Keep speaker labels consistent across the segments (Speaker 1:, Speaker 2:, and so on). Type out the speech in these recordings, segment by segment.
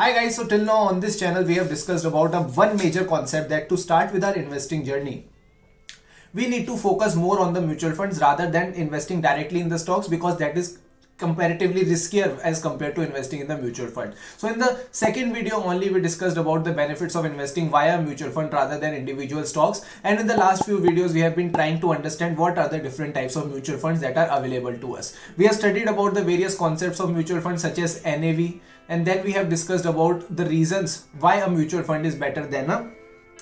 Speaker 1: Hi guys, so till now on this channel we have discussed about one major concept that to start with our investing journey, we need to focus more on the mutual funds rather than investing directly in the stocks because that is comparatively riskier as compared to investing in the mutual fund. So in the second video only we discussed about the benefits of investing via mutual fund rather than individual stocks, and in the last few videos we have been trying to understand what are the different types of mutual funds that are available to us. We have studied about the various concepts of mutual funds such as NAV, and then we have discussed about the reasons why a mutual fund is better than a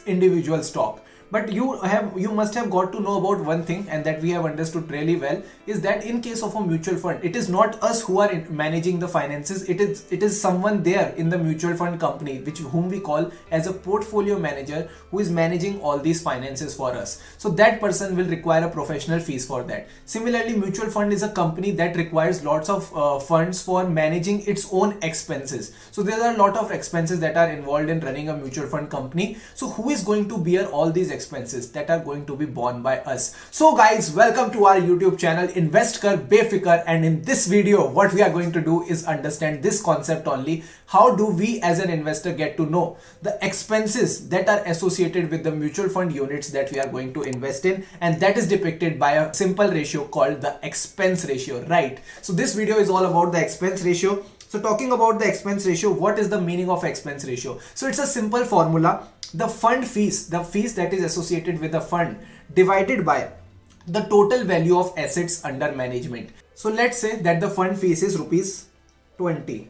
Speaker 1: individual stock. But you must have got to know about one thing, and that we have understood really well, is that in case of a mutual fund, it is not us who are managing the finances. It is someone there in the mutual fund company whom we call as a portfolio manager, who is managing all these finances for us. So that person will require a professional fees for that. Similarly, mutual fund is a company that requires lots of funds for managing its own expenses. So there are a lot of expenses that are involved in running a mutual fund company. So who is going to bear all these expenses that are going to be borne by us? So guys, welcome to our YouTube channel Invest Kar Befikar, and in this video what we are going to do is understand this concept only. How do we as an investor get to know the expenses that are associated with the mutual fund units that we are going to invest in, and that is depicted by a simple ratio called the expense ratio, right? So this video is all about the expense ratio. So talking about the expense ratio, what is the meaning of expense ratio? So it's a simple formula. The fund fees, the fees that is associated with the fund divided by the total value of assets under management. So let's say that the fund fees is rupees 20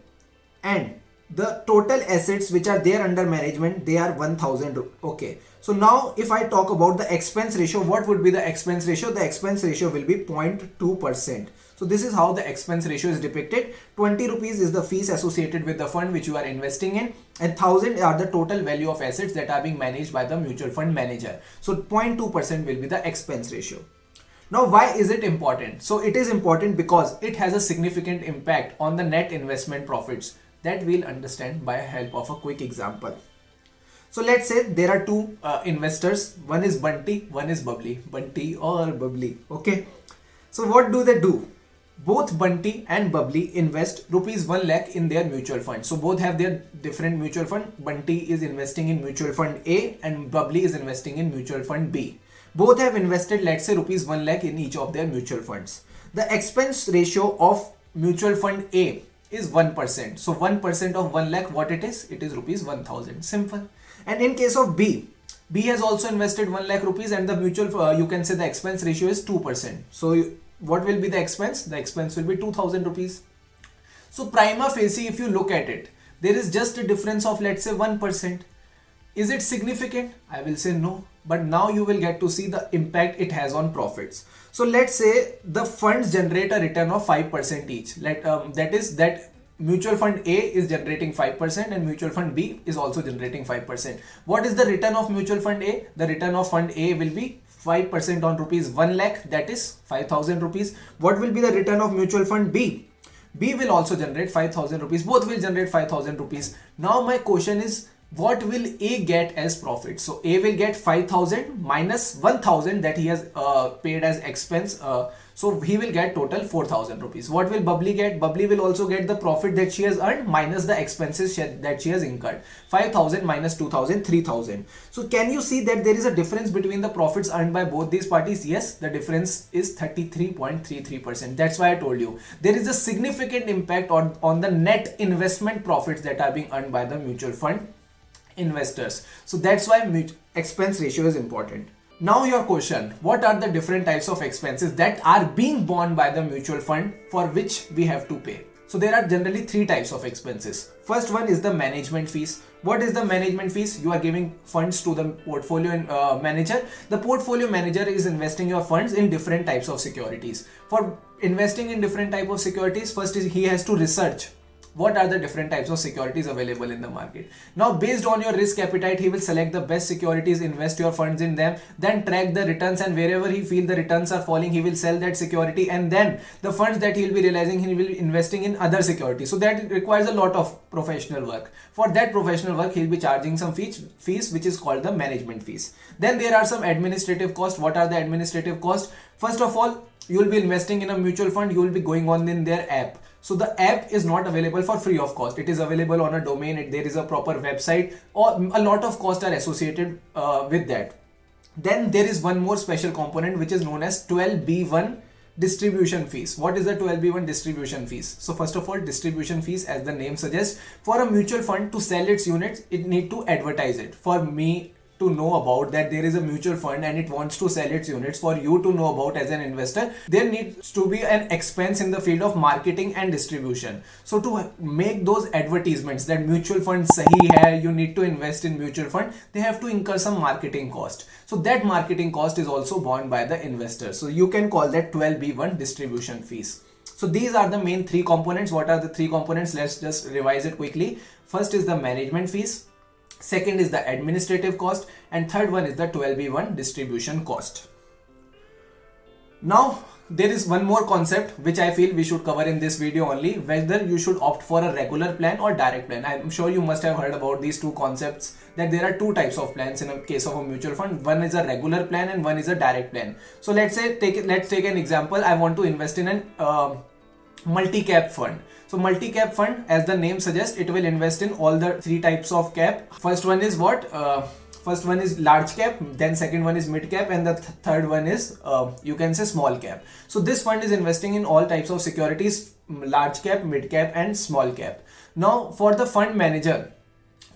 Speaker 1: and the total assets which are there under management, they are 1000. Okay. So now if I talk about the expense ratio, what would be the expense ratio? The expense ratio will be 0.2%. So this is how the expense ratio is depicted. 20 rupees is the fees associated with the fund which you are investing in, and 1000 are the total value of assets that are being managed by the mutual fund manager. So 0.2% will be the expense ratio. Now why is it important? So it is important because it has a significant impact on the net investment profits that we'll understand by help of a quick example. So let's say there are two investors. One is Bunty, one is Bubbly. Bunty or Bubbly. Okay. So what do they do? Both Bunty and Bubbly invest rupees 1 lakh in their mutual fund. So both have their different mutual fund. Bunty is investing in mutual fund A and Bubbly is investing in mutual fund B. Both have invested, let's say, rupees 1 lakh in each of their mutual funds. The expense ratio of mutual fund A is 1%. So 1% of 1 lakh, what it is? It is rupees 1000. Simple. And in case of B has also invested 1 lakh rupees, and the mutual, you can say the expense ratio is 2%. So what will be the expense? The expense will be 2000 rupees. So prima facie, if you look at it, there is just a difference of, let's say, 1%. Is it significant? I will say no. But now you will get to see the impact it has on profits. So let's say the funds generate a return of 5% each. That is that mutual fund A is generating 5% and mutual fund B is also generating 5%. What is the return of mutual fund A? The return of fund A will be 5% on rupees 1 lakh, that is 5000 rupees. What will be the return of mutual fund B? B will also generate 5000 rupees. Both will generate 5000 rupees. Now my question is, what will A get as profit? So A will get 5000 minus 1000 that he has paid as expense. So he will get total 4000 rupees. What will Bubbly get? Bubbly will also get the profit that she has earned minus the expenses that she has incurred. 5000 minus 2000, 3000. So can you see that there is a difference between the profits earned by both these parties? Yes, the difference is 33.33%. That's why I told you there is a significant impact on the net investment profits that are being earned by the mutual fund investors. So that's why expense ratio is important. Now your question, what are the different types of expenses that are being borne by the mutual fund for which we have to pay? So there are generally three types of expenses. First one is the management fees. What is the management fees? You are giving funds to the portfolio manager. The portfolio manager is investing your funds in different types of securities. For investing in different types of securities, first is he has to research what are the different types of securities available in the market. Now based on your risk appetite, he will select the best securities, invest your funds in them, then track the returns, and wherever he feels the returns are falling, he will sell that security, and then the funds that he will be realizing, he will be investing in other securities. So that requires a lot of professional work. For that professional work, he will be charging some fees which is called the management fees. Then there are some administrative costs. What are the administrative costs? First of all, you will be investing in a mutual fund, you will be going on in their app. So the app is not available for free of cost. It is available on a domain. There is a proper website, or a lot of costs are associated with that. Then there is one more special component which is known as 12B1 distribution fees. What is the 12B1 distribution fees? So first of all, distribution fees, as the name suggests, for a mutual fund to sell its units, it need to advertise it. For me to know about that there is a mutual fund and it wants to sell its units, for you to know about as an investor, there needs to be an expense in the field of marketing and distribution. So to make those advertisements that mutual fund sahi hai, you need to invest in mutual fund, they have to incur some marketing cost. So that marketing cost is also borne by the investor. So you can call that 12B1 distribution fees. So these are the main three components. What are the three components? Let's just revise it quickly. First is the management fees. Second is the administrative cost, and third one is the 12B1 distribution cost. Now there is one more concept which I feel we should cover in this video only, whether you should opt for a regular plan or direct plan. I'm sure you must have heard about these two concepts, that there are two types of plans in a case of a mutual fund. One is a regular plan and one is a direct plan. So let's take an example. I want to invest in an multi-cap fund. So multi-cap fund, as the name suggests, it will invest in all the three types of cap. First one is what? First one is large cap, then second one is mid cap, and the third one is you can say small cap. So this fund is investing in all types of securities, large cap, mid cap and small cap. Now for the fund manager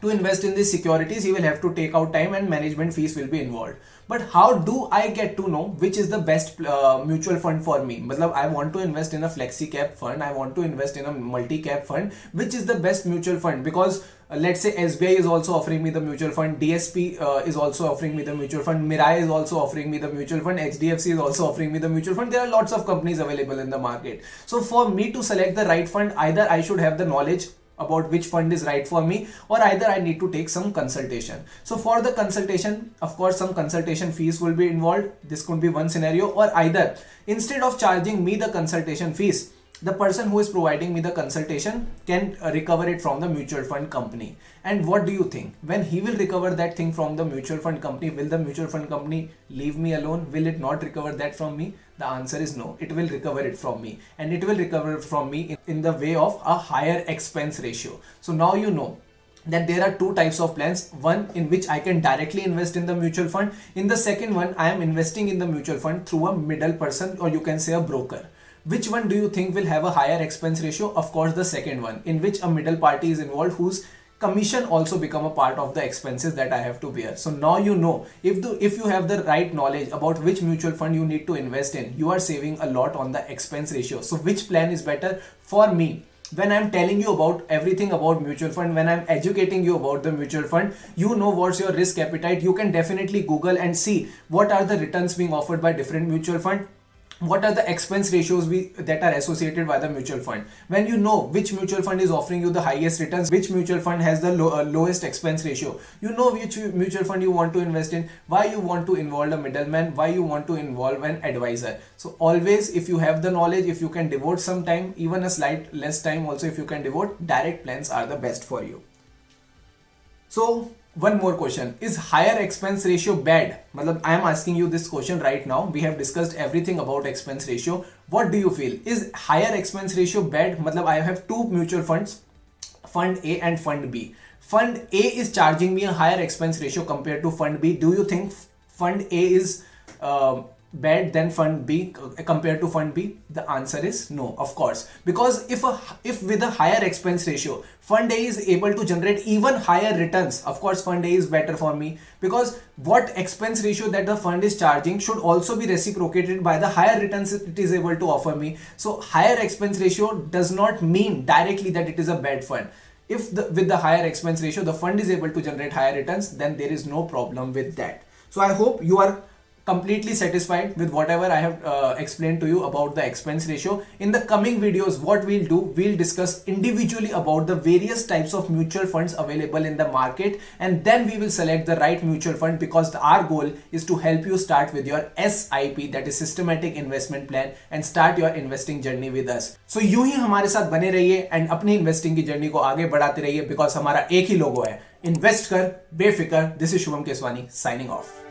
Speaker 1: to invest in these securities, he will have to take out time and management fees will be involved. But how do I get to know which is the best mutual fund for me? Matlab, I want to invest in a flexi cap fund, I want to invest in a multi cap fund. Which is the best mutual fund? Because let's say SBI is also offering me the mutual fund, DSP is also offering me the mutual fund, Mirai is also offering me the mutual fund, HDFC is also offering me the mutual fund. There are lots of companies available in the market. So for me to select the right fund, either I should have the knowledge about which fund is right for me, or either I need to take some consultation. So for the consultation, of course, some consultation fees will be involved. This could be one scenario, or either instead of charging me the consultation fees, the person who is providing me the consultation can recover it from the mutual fund company. And what do you think? When he will recover that thing from the mutual fund company, will the mutual fund company leave me alone? Will it not recover that from me? The answer is no. It will recover it from me, and it will recover from me in the way of a higher expense ratio. So now you know that there are two types of plans. One in which I can directly invest in the mutual fund. In the second one, I am investing in the mutual fund through a middle person, or you can say a broker. Which one do you think will have a higher expense ratio? Of course, the second one, in which a middle party is involved whose commission also become a part of the expenses that I have to bear. So now you know, if you have the right knowledge about which mutual fund you need to invest in, you are saving a lot on the expense ratio. So which plan is better for me? When I'm telling you about everything about mutual fund, when I'm educating you about the mutual fund, you know what's your risk appetite. You can definitely Google and see what are the returns being offered by different mutual fund. What are the expense ratios that are associated by the mutual fund? When you know which mutual fund is offering you the highest returns, which mutual fund has the lowest expense ratio, you know which mutual fund you want to invest in, why you want to involve a middleman, why you want to involve an advisor. So always, if you have the knowledge, if you can devote some time, even a slight less time also, if you can devote, direct plans are the best for you. So one more question, is higher expense ratio bad? Matlab, I am asking you this question right now. We have discussed everything about expense ratio. What do you feel? Is higher expense ratio bad? Matlab, I have two mutual funds, fund A and fund B. Fund A is charging me a higher expense ratio compared to fund B. Do you think fund A is bad than fund B compared to fund B? The answer is no, of course, because if with a higher expense ratio, fund A is able to generate even higher returns, of course fund A is better for me, because what expense ratio that the fund is charging should also be reciprocated by the higher returns it is able to offer me. So higher expense ratio does not mean directly that it is a bad fund. If with the higher expense ratio the fund is able to generate higher returns, then there is no problem with that. So I hope you are completely satisfied with whatever I have explained to you about the expense ratio. In the coming videos, what we'll do, we'll discuss individually about the various types of mutual funds available in the market, and then we will select the right mutual fund, because our goal is to help you start with your SIP, that is systematic investment plan, and start your investing journey with us. So यूं ही हमारे साथ बने रहिए and अपनी investing की journey को आगे बढ़ाते रहिए, because हमारा एक ही लोगो है, इन्वेस्ट कर बेफिकर. This is Shubham Keswani signing off.